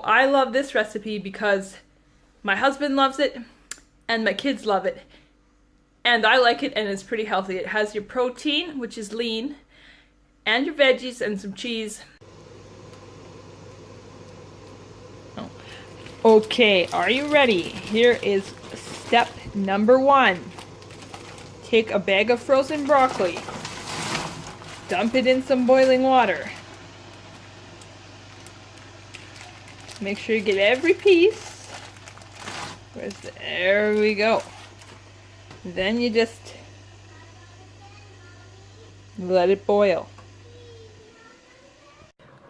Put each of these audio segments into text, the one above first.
I love this recipe because my husband loves it and my kids love it. And I like it, and it's pretty healthy. It has your protein, which is lean, and your veggies and some cheese. Oh. Okay, are you ready? Here is step number 1. Take a bag of frozen broccoli. Dump it in some boiling water. Make sure you get every piece. There we go. Then you just let it boil.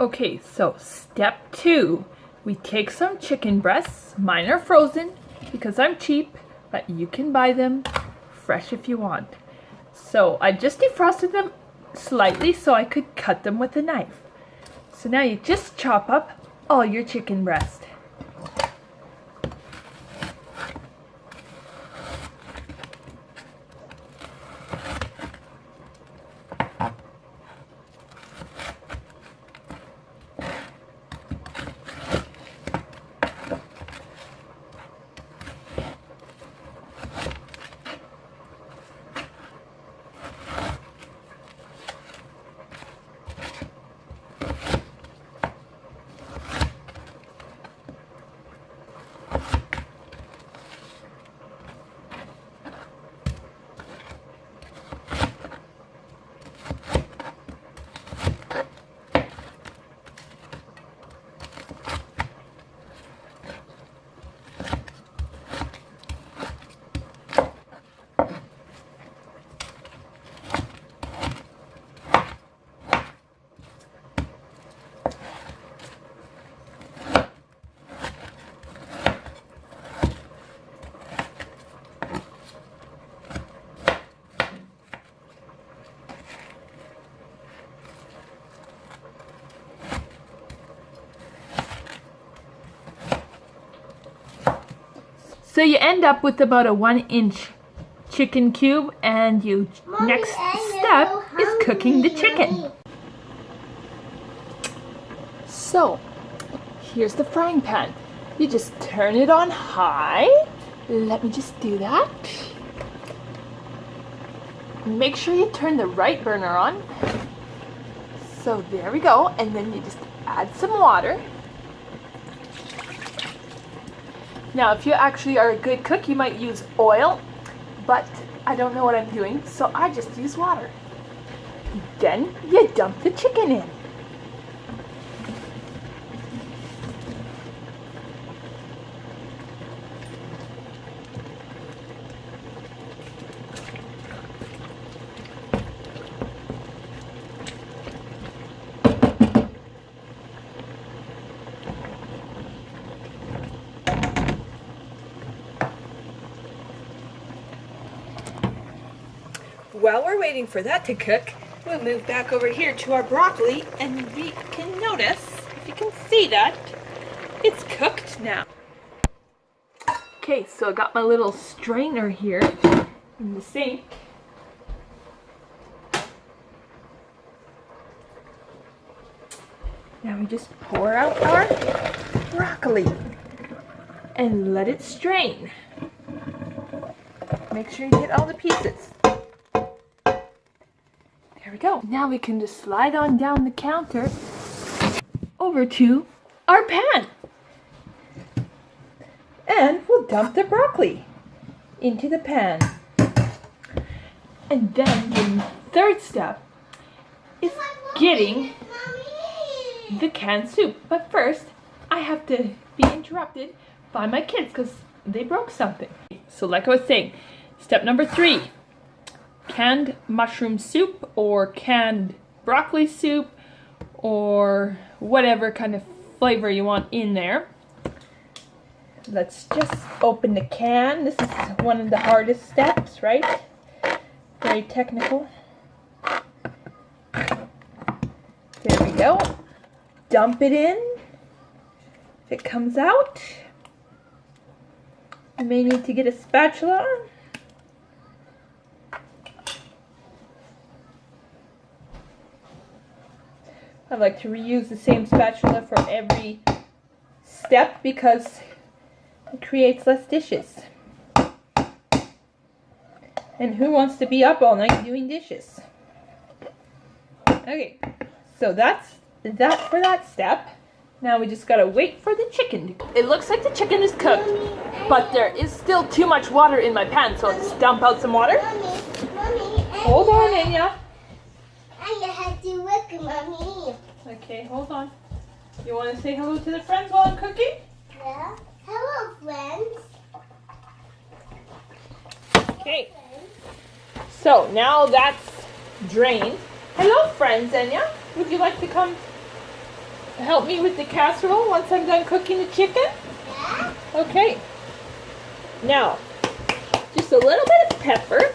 Okay, so step 2. We take some chicken breasts. Mine are frozen because I'm cheap, but you can buy them fresh if you want. So I just defrosted them slightly so I could cut them with a knife. So now you just chop up all your chicken breast. So you end up with about a 1-inch chicken cube, and you next step is cooking the chicken. So here's the frying pan. You just turn it on high. Let me just do that. Make sure you turn the right burner on. So there we go, and then you just add some water. Now, if you actually are a good cook, you might use oil, but I don't know what I'm doing, so I just use water. Then you dump the chicken in. While we're waiting for that to cook, we'll move back over here to our broccoli, and we can notice, if you can see that, it's cooked now. Okay, so I got my little strainer here in the sink. Now we just pour out our broccoli and let it strain. Make sure you get all the pieces. There we go. Now we can just slide on down the counter over to our pan. And we'll dump the broccoli into the pan. And then the third step is getting the canned soup. But first, I have to be interrupted by my kids because they broke something. So like I was saying, step number 3. Canned mushroom soup or canned broccoli soup or whatever kind of flavor you want in there. Let's just open the can. This is one of the hardest steps, right? Very technical. There we go. Dump it in. If it comes out, you may need to get a spatula. I like to reuse the same spatula for every step because it creates less dishes. And who wants to be up all night doing dishes? Okay, so that's that for that step. Now we just gotta wait for the chicken to cook. It looks like the chicken is cooked, but there is still too much water in my pan, so I'll just dump out some water. Hold on, Anya. I have to work, Mommy. Okay, hold on. You want to say hello to the friends while I'm cooking? Yeah. Hello, friends. Okay. So now that's drained. Hello, friends, Anya. Would you like to come help me with the casserole once I'm done cooking the chicken? Yeah. Okay. Now, just a little bit of pepper.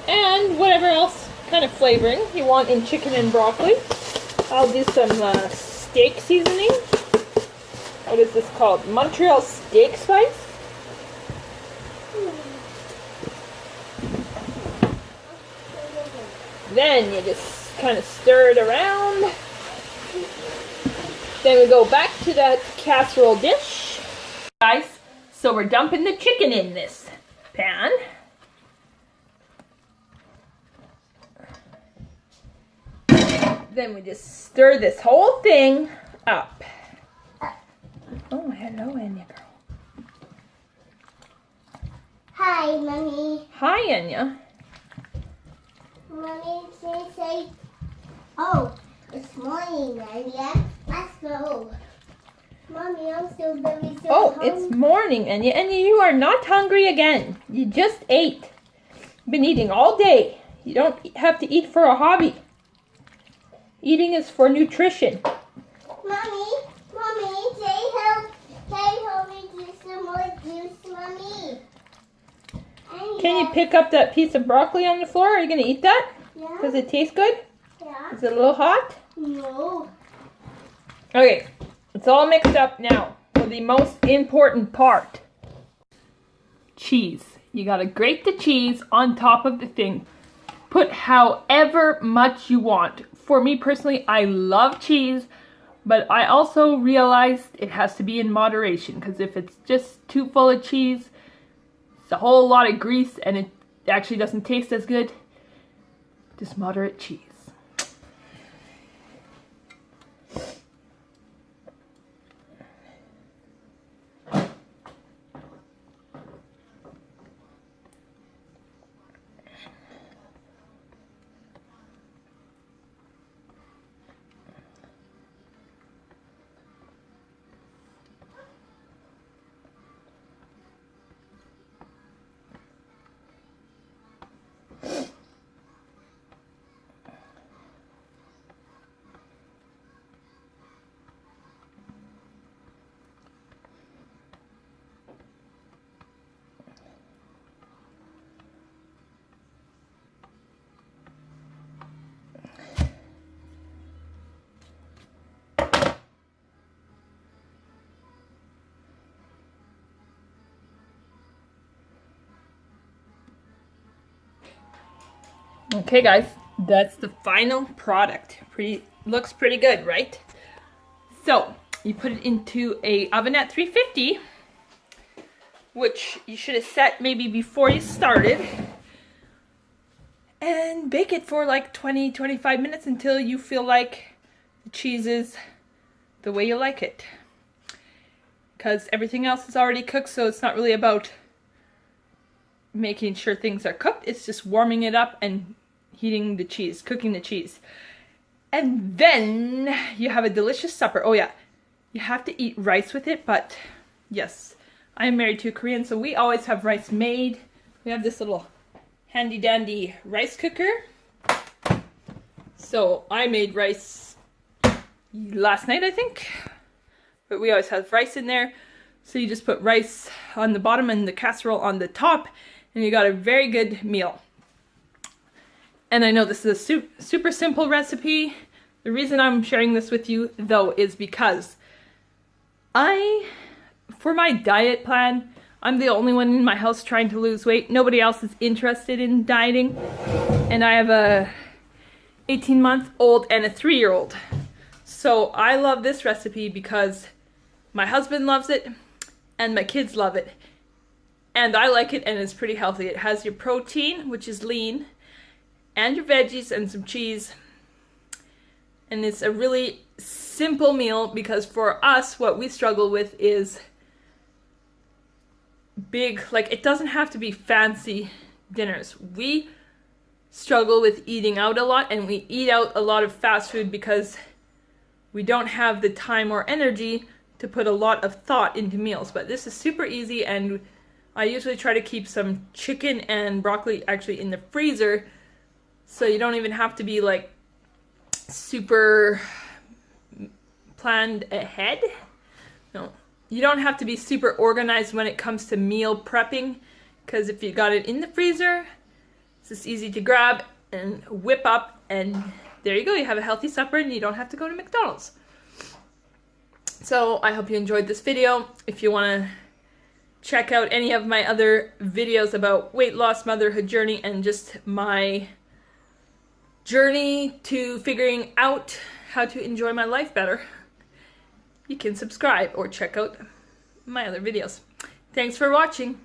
And whatever else kind of flavoring you want in chicken and broccoli. I'll do some steak seasoning. What is this called? Montreal steak spice. Then you just kind of stir it around. Then we go back to that casserole dish. Guys, so we're dumping the chicken in this pan. Then we just stir this whole thing up. Oh, hello, Anya girl. Hi, Mommy. Hi, Anya. Mommy, say, oh, it's morning, Anya. Let's go. Mommy, I'm still very Oh, hungry. it's morning, Anya. Anya, you are not hungry again. You just ate. You've been eating all day. You don't have to eat for a hobby. Eating is for nutrition. Mommy, help me do some more juice, Mommy. Can you pick up that piece of broccoli on the floor? Are you going to eat that? Yeah. Does it taste good? Yeah. Is it a little hot? No. Okay, it's all mixed up now for the most important part. Cheese. You gotta grate the cheese on top of the thing. Put however much you want. For me personally, I love cheese, but I also realized it has to be in moderation, because if it's just too full of cheese, it's a whole lot of grease and it actually doesn't taste as good. Just moderate cheese. Okay guys, that's the final product. Looks pretty good, right? So, you put it into a oven at 350, which you should have set maybe before you started, and bake it for like 20-25 minutes until you feel like the cheese is the way you like it. Because everything else is already cooked, so it's not really about making sure things are cooked. It's just warming it up and heating the cheese, cooking the cheese. And then you have a delicious supper. Oh yeah, you have to eat rice with it, but yes, I am married to a Korean, so we always have rice made. We have this little handy dandy rice cooker. So I made rice last night, I think. But we always have rice in there. So you just put rice on the bottom and the casserole on the top, and you got a very good meal. And I know this is a super simple recipe. The reason I'm sharing this with you, though, is because for my diet plan, I'm the only one in my house trying to lose weight. Nobody else is interested in dieting. And I have a 18-month-old and a 3-year-old. So I love this recipe because my husband loves it and my kids love it. And I like it, and it's pretty healthy. It has your protein, which is lean, and your veggies and some cheese. And it's a really simple meal because for us, what we struggle with is big, like it doesn't have to be fancy dinners. We struggle with eating out a lot, and we eat out a lot of fast food because we don't have the time or energy to put a lot of thought into meals. But this is super easy, and I usually try to keep some chicken and broccoli actually in the freezer, so you don't even have to be like super planned ahead. No, you don't have to be super organized when it comes to meal prepping, because if you got it in the freezer, it's just easy to grab and whip up, and there you go. You have a healthy supper and you don't have to go to McDonald's. So I hope you enjoyed this video. If you want to check out any of my other videos about weight loss, motherhood journey, and just my journey to figuring out how to enjoy my life better, you can subscribe or check out my other videos. Thanks for watching.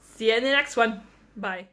See you in the next one. Bye.